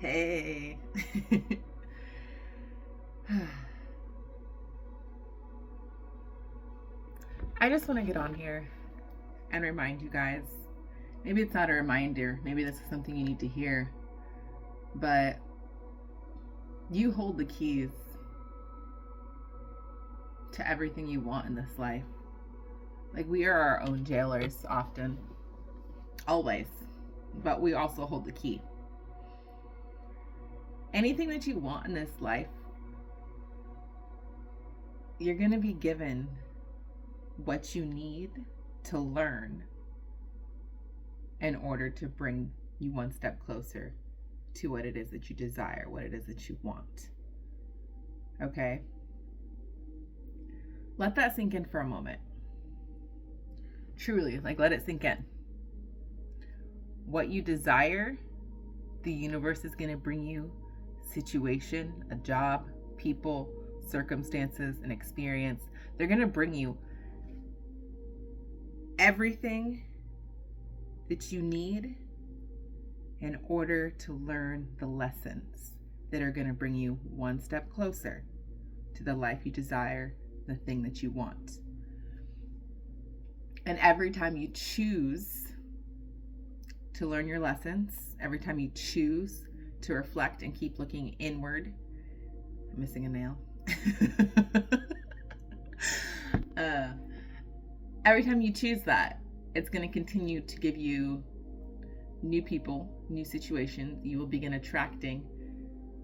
Hey. I just want to get on here and remind you guys. Maybe it's not a reminder, maybe this is something you need to hear, but you hold the keys to everything you want in this life. Like, we are our own jailers often, always, but we also hold the key. Anything that you want in this life, you're going to be given what you need to learn in order to bring you one step closer to what it is that you desire, what it is that you want. Okay? Let that sink in for a moment. Truly, let it sink in. What you desire, the universe is going to bring you situation, a job, people, circumstances, an experience. They're going to bring you everything that you need in order to learn the lessons that are going to bring you one step closer to the life you desire, the thing that you want. And every time you choose to learn your lessons, every time you choose to reflect and keep looking inward, I'm missing a nail. Every time you choose that, it's going to continue to give you new people, new situations. You will begin attracting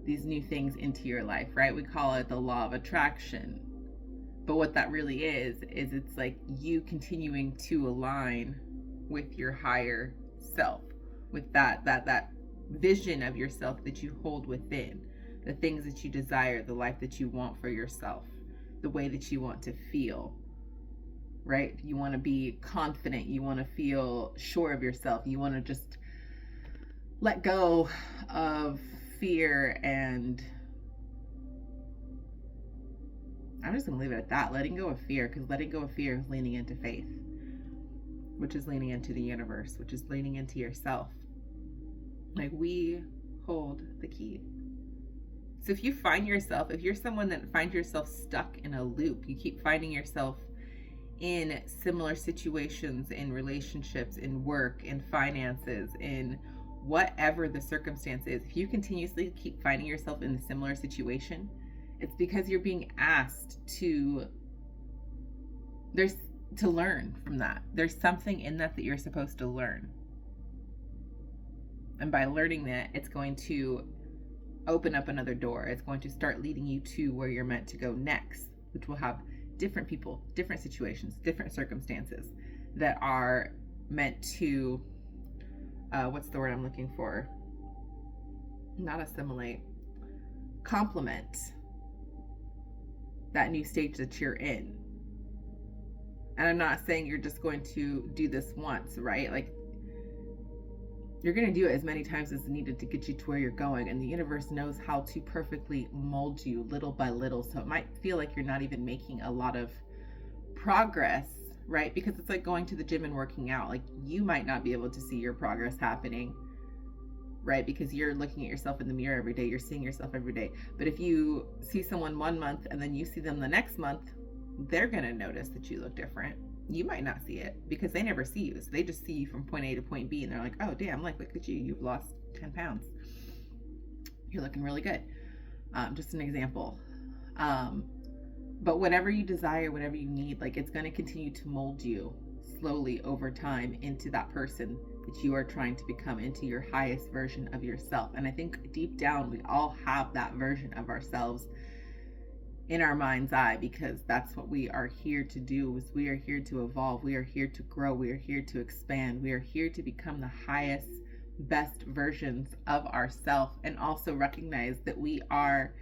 these new things into your life, right? We call it the law of attraction. But what that really is it's like you continuing to align with your higher self, with that vision of yourself that you hold within, the things that you desire, the life that you want for yourself, the way that you want to feel, right? You want to be confident, you want to feel sure of yourself, you want to just let go of fear, and I'm just going to leave it at that, letting go of fear, because letting go of fear is leaning into faith, which is leaning into the universe, which is leaning into yourself. Like, we hold the key. So if you're someone that finds yourself stuck in a loop, you keep finding yourself in similar situations, in relationships, in work, in finances, in whatever the circumstance is, if you continuously keep finding yourself in a similar situation, it's because you're being asked to learn from that. There's something in that you're supposed to learn. And by learning that, it's going to open up another door. It's going to start leading you to where you're meant to go next, which will have different people, different situations, different circumstances that are meant to, what's the word I'm looking for? Not assimilate, complement that new stage that you're in. And I'm not saying you're just going to do this once, right? Like, you're going to do it as many times as needed to get you to where you're going. And the universe knows how to perfectly mold you little by little. So it might feel like you're not even making a lot of progress, right? Because it's like going to the gym and working out. Like, you might not be able to see your progress happening, right? Because you're looking at yourself in the mirror every day. You're seeing yourself every day. But if you see someone 1 month and then you see them the next month, they're going to notice that you look different. You might not see it because they never see you. So they just see you from point A to point B and they're like, oh, damn, like, look at you. You've lost 10 pounds. You're looking really good. Just an example. But whatever you desire, whatever you need, like, it's going to continue to mold you slowly over time into that person that you are trying to become, into your highest version of yourself. And I think deep down, we all have that version of ourselves in our mind's eye, because that's what we are here to do. Is we are here to evolve, we are here to grow, we are here to expand, we are here to become the highest, best versions of ourselves, and also recognize that we are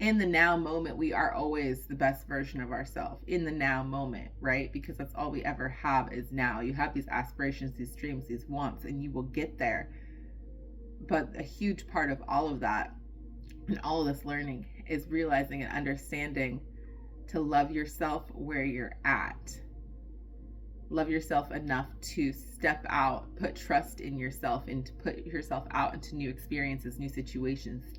in the now moment. We are always the best version of ourselves in the now moment, right? Because that's all we ever have is now. You have these aspirations, these dreams, these wants, and you will get there. But a huge part of all of that and all of this learning is realizing and understanding to love yourself where you're at. love yourself enough to step out, put trust in yourself, and to put yourself out into new experiences, new situations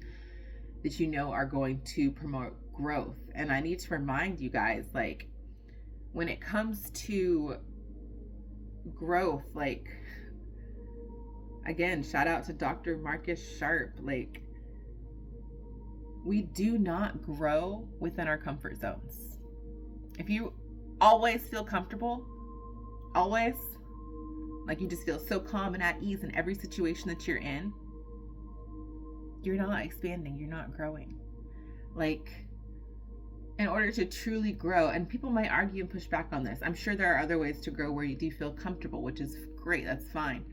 that you know are going to promote growth. And I need to remind you guys, like, when it comes to growth, like, again, shout out to Dr. Marcus Sharp, like, we do not grow within our comfort zones. If you always feel comfortable, always, like you just feel so calm and at ease in every situation that you're in, you're not expanding, you're not growing. Like, in order to truly grow, and people might argue and push back on this, I'm sure there are other ways to grow where you do feel comfortable, which is great, that's fine.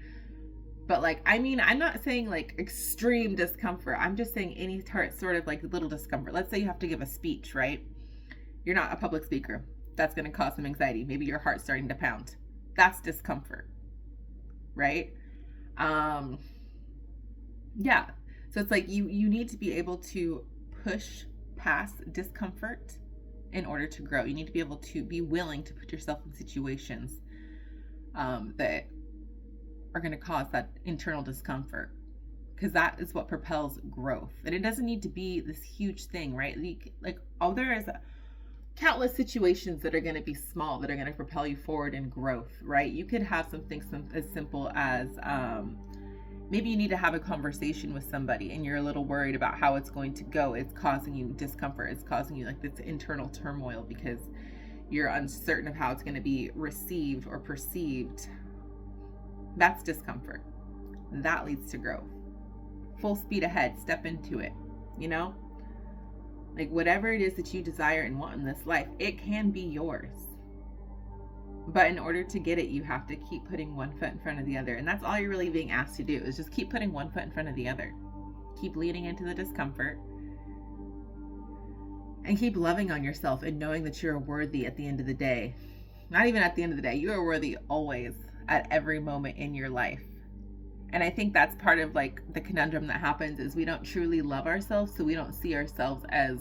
But like, I mean, I'm not saying like extreme discomfort. I'm just saying any sort of like little discomfort. Let's say you have to give a speech, right? You're not a public speaker. That's going to cause some anxiety. Maybe your heart's starting to pound. That's discomfort, right? Yeah. So it's like you need to be able to push past discomfort in order to grow. You need to be able to be willing to put yourself in situations that are going to cause that internal discomfort, because that is what propels growth. And it doesn't need to be this huge thing, right? Like, oh, there is countless situations that are going to be small that are going to propel you forward in growth, right? You could have something as simple as maybe you need to have a conversation with somebody and you're a little worried about how it's going to go. It's causing you discomfort. It's causing you like this internal turmoil because you're uncertain of how it's going to be received or perceived. That's discomfort. That leads to growth. Full speed ahead, step into it, you know? Like, whatever it is that you desire and want in this life, it can be yours. But in order to get it, you have to keep putting one foot in front of the other. And that's all you're really being asked to do, is just keep putting one foot in front of the other. Keep leaning into the discomfort. And keep loving on yourself and knowing that you're worthy at the end of the day. Not even at the end of the day, you are worthy always, at every moment in your life. And I think that's part of like the conundrum that happens, is we don't truly love ourselves. So we don't see ourselves as,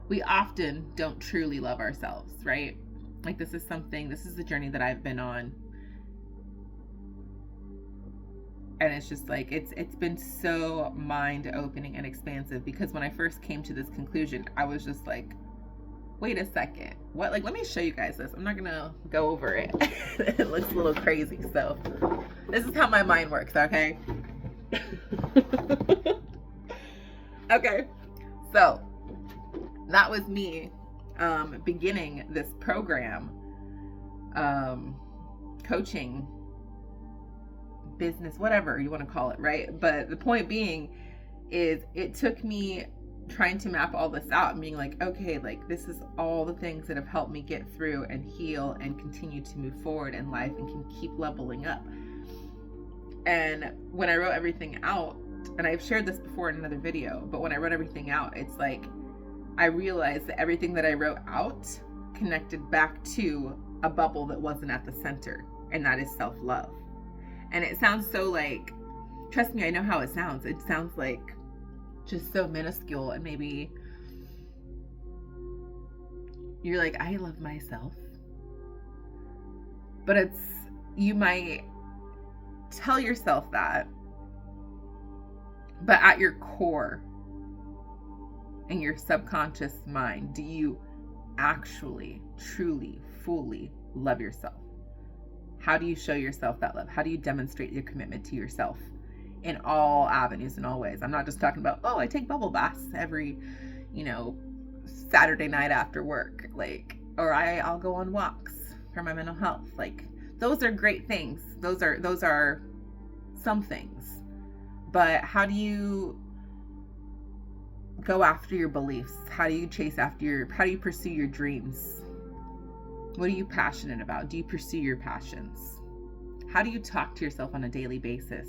we often don't truly love ourselves, right? Like, this is the journey that I've been on. And it's just like, it's been so mind opening and expansive, because when I first came to this conclusion, I was just like, wait a second, what? Like, let me show you guys this. I'm not gonna go over it. It looks a little crazy. So this is how my mind works, okay? Okay, so that was me beginning this program, coaching, business, whatever you want to call it, right? But the point being is, it took me trying to map all this out and being like, okay, like, this is all the things that have helped me get through and heal and continue to move forward in life and can keep leveling up. And when I wrote everything out, and I've shared this before in another video, but when I wrote everything out, it's like I realized that everything that I wrote out connected back to a bubble that wasn't at the center, and that is self-love. And it sounds so like, trust me, I know how it sounds. It sounds like just so minuscule, and maybe you're like, I love myself. But you might tell yourself that, but at your core, in your subconscious mind, do you actually, truly, fully love yourself? How do you show yourself that love? How do you demonstrate your commitment to yourself in all avenues, in all ways? I'm not just talking about, oh, I take bubble baths every, Saturday night after work, like, or I'll go on walks for my mental health. Like, those are great things. Those are some things. But how do you go after your beliefs? How do you how do you pursue your dreams? What are you passionate about? Do you pursue your passions? How do you talk to yourself on a daily basis?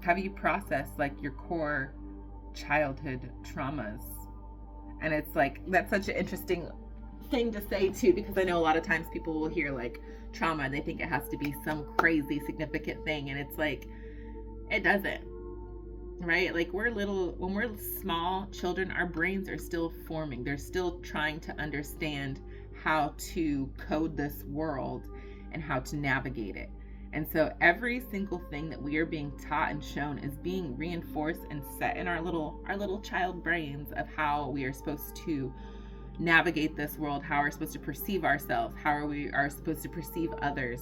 Have you processed like your core childhood traumas? And it's like, that's such an interesting thing to say too, because I know a lot of times people will hear like trauma and they think it has to be some crazy significant thing, and it's like, it doesn't. right? Like we're little, when we're small children, our brains are still forming. They're still trying to understand how to code this world and how to navigate it. And so every single thing that we are being taught and shown is being reinforced and set in our little child brains of how we are supposed to navigate this world, how we're supposed to perceive ourselves, how we are supposed to perceive others,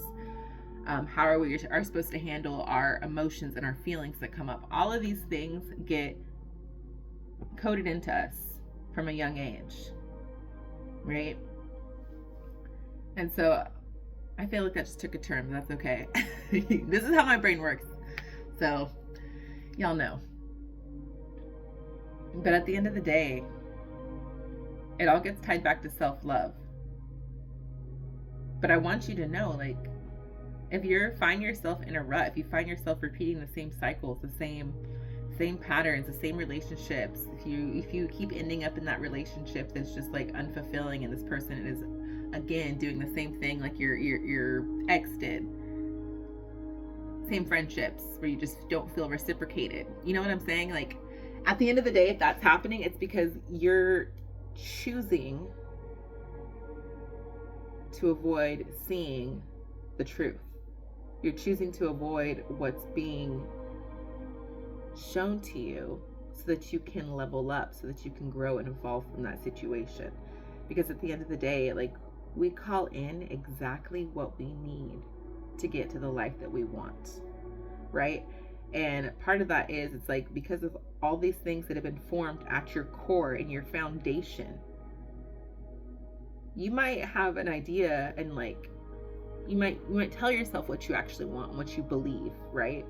how are supposed to handle our emotions and our feelings that come up. All of these things get coded into us from a young age, right? And so I feel like that just took a turn, but that's okay. This is how my brain works, so y'all know. But at the end of the day, it all gets tied back to self-love. But I want you to know, like, if you find yourself in a rut, if you find yourself repeating the same cycles, the same patterns, the same relationships, if you keep ending up in that relationship that's just like unfulfilling, and this person is again doing the same thing like your ex did, same friendships where you just don't feel reciprocated, you know what I'm saying? Like, at the end of the day, if that's happening, it's because you're choosing to avoid seeing the truth. You're choosing to avoid what's being shown to you so that you can level up, so that you can grow and evolve from that situation. Because at the end of the day, like, we call in exactly what we need to get to the life that we want, right? And part of that is, it's like, because of all these things that have been formed at your core and your foundation, you might have an idea, and like, you might tell yourself what you actually want and what you believe, right?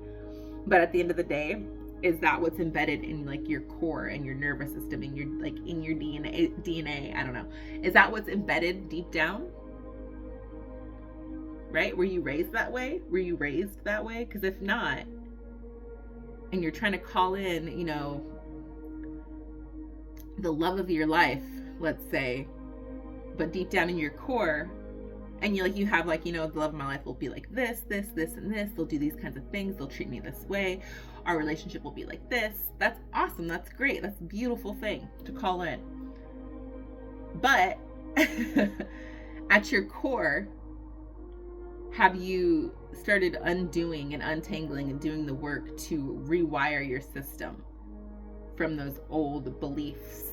But at the end of the day, is that what's embedded in like your core and your nervous system and your like in your DNA? I don't know. Is that what's embedded deep down? Right? Were you raised that way? Were you raised that way? Because if not, and you're trying to call in, you know, the love of your life, let's say, but deep down in your core, and you have like, you know, the love of my life will be like this, and this. They'll do these kinds of things. They'll treat me this way. Our relationship will be like this. That's awesome. That's great. That's a beautiful thing to call in. But at your core, have you started undoing and untangling and doing the work to rewire your system from those old beliefs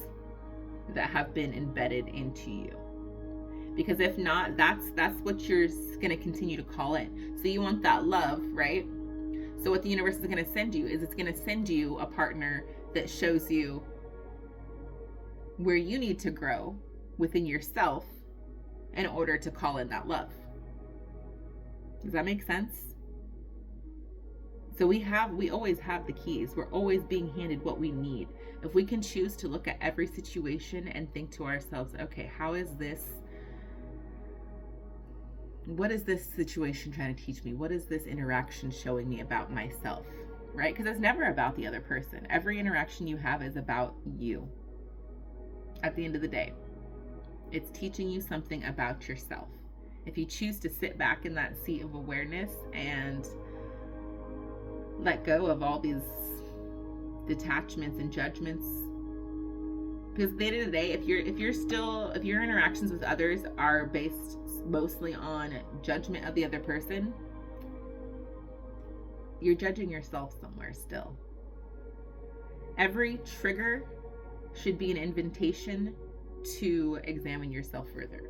that have been embedded into you? Because if not, that's what you're going to continue to call in. So you want that love, right? So what the universe is going to send you is, it's going to send you a partner that shows you where you need to grow within yourself in order to call in that love. Does that make sense? So we always have the keys. We're always being handed what we need. If we can choose to look at every situation and think to ourselves, okay, what is this situation trying to teach me? What is this interaction showing me about myself, right? Because it's never about the other person. Every interaction you have is about you. At the end of the day, it's teaching you something about yourself. If you choose to sit back in that seat of awareness and let go of all these detachments and judgments, because at the end of the day, if your interactions with others are based mostly on judgment of the other person, you're judging yourself somewhere still. Every trigger should be an invitation to examine yourself further.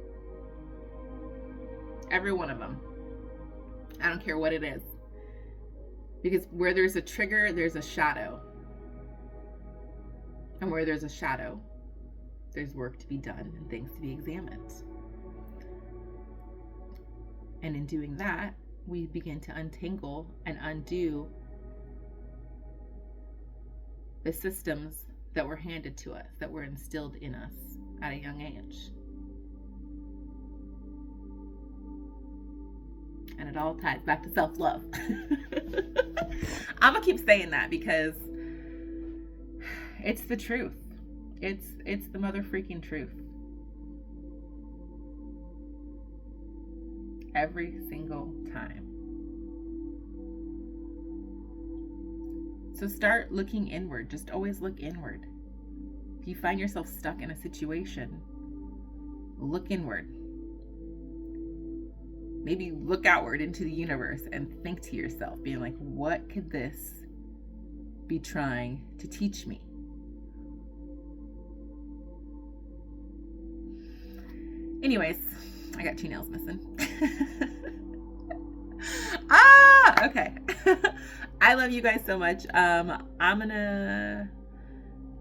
Every one of them. I don't care what it is. Because where there's a trigger, there's a shadow. And where there's a shadow, there's work to be done and things to be examined. And in doing that, we begin to untangle and undo the systems that were handed to us, that were instilled in us at a young age. And it all ties back to self-love. I'm gonna keep saying that because it's the truth. It's the mother freaking truth. Every single time. So start looking inward. Just always look inward. If you find yourself stuck in a situation, look inward. Maybe look outward into the universe and think to yourself, being like, what could this be trying to teach me? Anyways, I got 2 nails missing. Okay. I love you guys so much. I'm gonna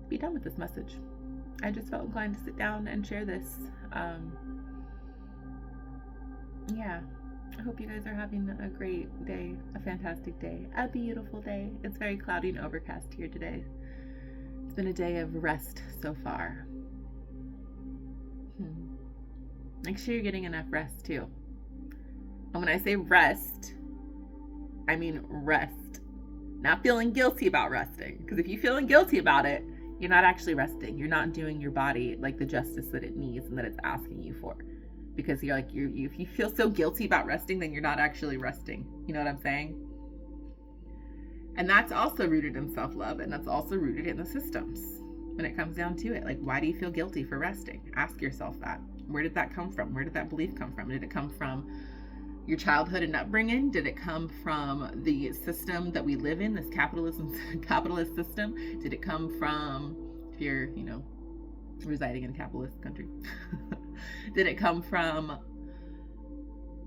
be done with this message. I just felt inclined to sit down and share this. Yeah, I hope you guys are having a great day, a fantastic day, a beautiful day. It's very cloudy and overcast here today. It's been a day of rest so far. Make sure you're getting enough rest too. And when I say rest, I mean rest. Not feeling guilty about resting. Because if you're feeling guilty about it, you're not actually resting. You're not doing your body like the justice that it needs and that it's asking you for. Because you're like, if you feel so guilty about resting, then you're not actually resting. You know what I'm saying? And that's also rooted in self-love, and that's also rooted in the systems when it comes down to it. Like, why do you feel guilty for resting? Ask yourself that. Where did that come from? Where did that belief come from? Did it come from your childhood and upbringing? Did it come from the system that we live in, this capitalist system? Did it come from, if you're, residing in a capitalist country? Did it come from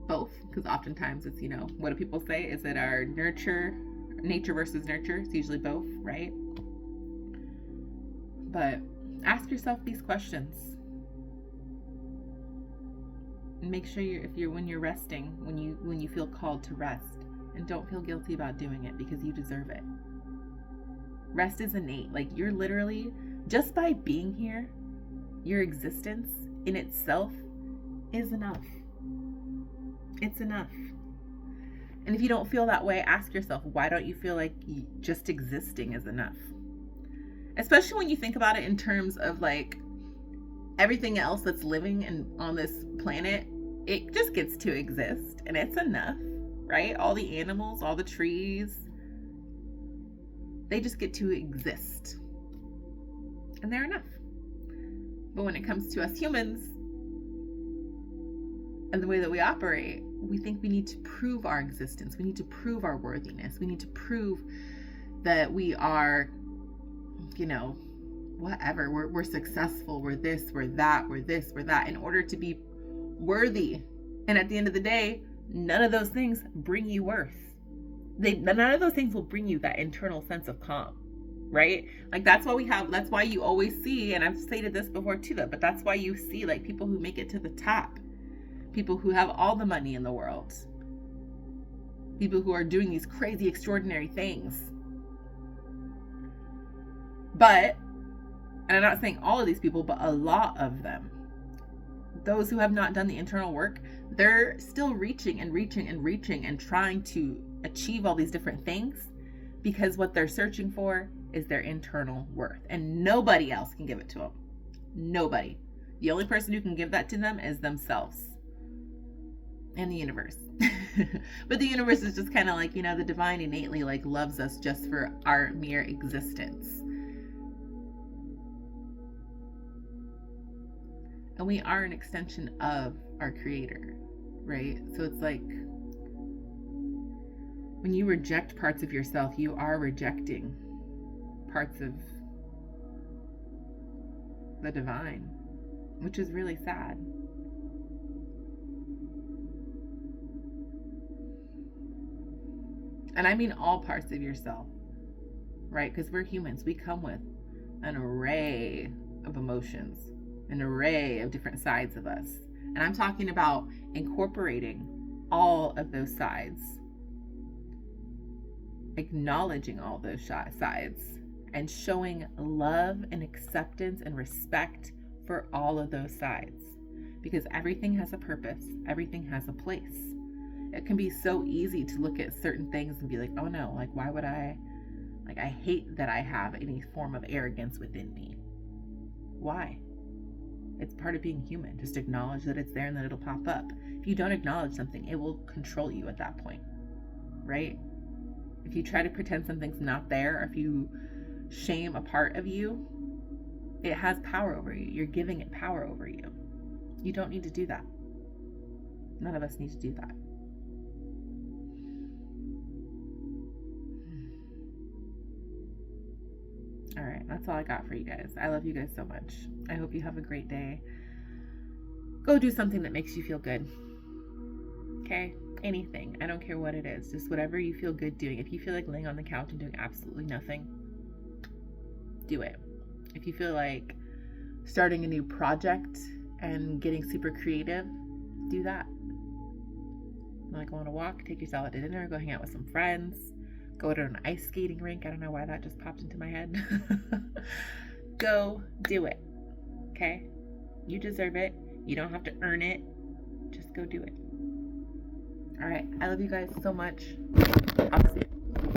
both? Because oftentimes it's, what do people say? Is it our nature versus nurture? It's usually both, right? But ask yourself these questions. And make sure when you're resting, when you feel called to rest, and don't feel guilty about doing it because you deserve it. Rest is innate. Like, you're literally, just by being here, your existence in itself is enough. It's enough. And if you don't feel that way, ask yourself, why don't you feel like just existing is enough? Especially when you think about it in terms of like everything else that's living on this planet, it just gets to exist and it's enough, right? All the animals, all the trees, they just get to exist and they're enough. But when it comes to us humans and the way that we operate, we think we need to prove our existence. We need to prove our worthiness. We need to prove that we are, whatever. We're successful. We're this, we're that, we're this, we're that, in order to be worthy. And at the end of the day, none of those things bring you worth. None of those things will bring you that internal sense of calm. Right? Like, that's why you always see, and I've stated this before too, but that's why you see like people who make it to the top, people who have all the money in the world, people who are doing these crazy, extraordinary things. But, and I'm not saying all of these people, but a lot of them, those who have not done the internal work, they're still reaching and trying to achieve all these different things because what they're searching for is their internal worth, and nobody else can give it to them. Nobody. The only person who can give that to them is themselves and the universe. But the universe is just kind of like, the divine innately like loves us just for our mere existence. And we are an extension of our creator, right? So it's like, when you reject parts of yourself, you are rejecting parts of the divine, which is really sad. And I mean all parts of yourself, right? Because we're humans. We come with an array of emotions, an array of different sides of us. And I'm talking about incorporating all of those sides, acknowledging all those sides, and showing love and acceptance and respect for all of those sides. Because everything has a purpose. Everything has a place. It can be so easy to look at certain things and be like, oh no, like, why would I hate that I have any form of arrogance within me. Why? It's part of being human. Just acknowledge that it's there and that it'll pop up. If you don't acknowledge something, it will control you at that point, right? If you try to pretend something's not there, or if you shame a part of you, it has power over you. You're giving it power over you. You don't need to do that. None of us need to do that. All right, that's all I got for you guys. I love you guys so much. I hope you have a great day. Go do something that makes you feel good. Okay? Anything. I don't care what it is. Just whatever you feel good doing. If you feel like laying on the couch and doing absolutely nothing, do it. If you feel like starting a new project and getting super creative, do that. Like, go on a walk, take yourself out to dinner, go hang out with some friends, go to an ice skating rink. I don't know why that just popped into my head. Go do it. Okay? You deserve it. You don't have to earn it. Just go do it. All right. I love you guys so much. I'll see you.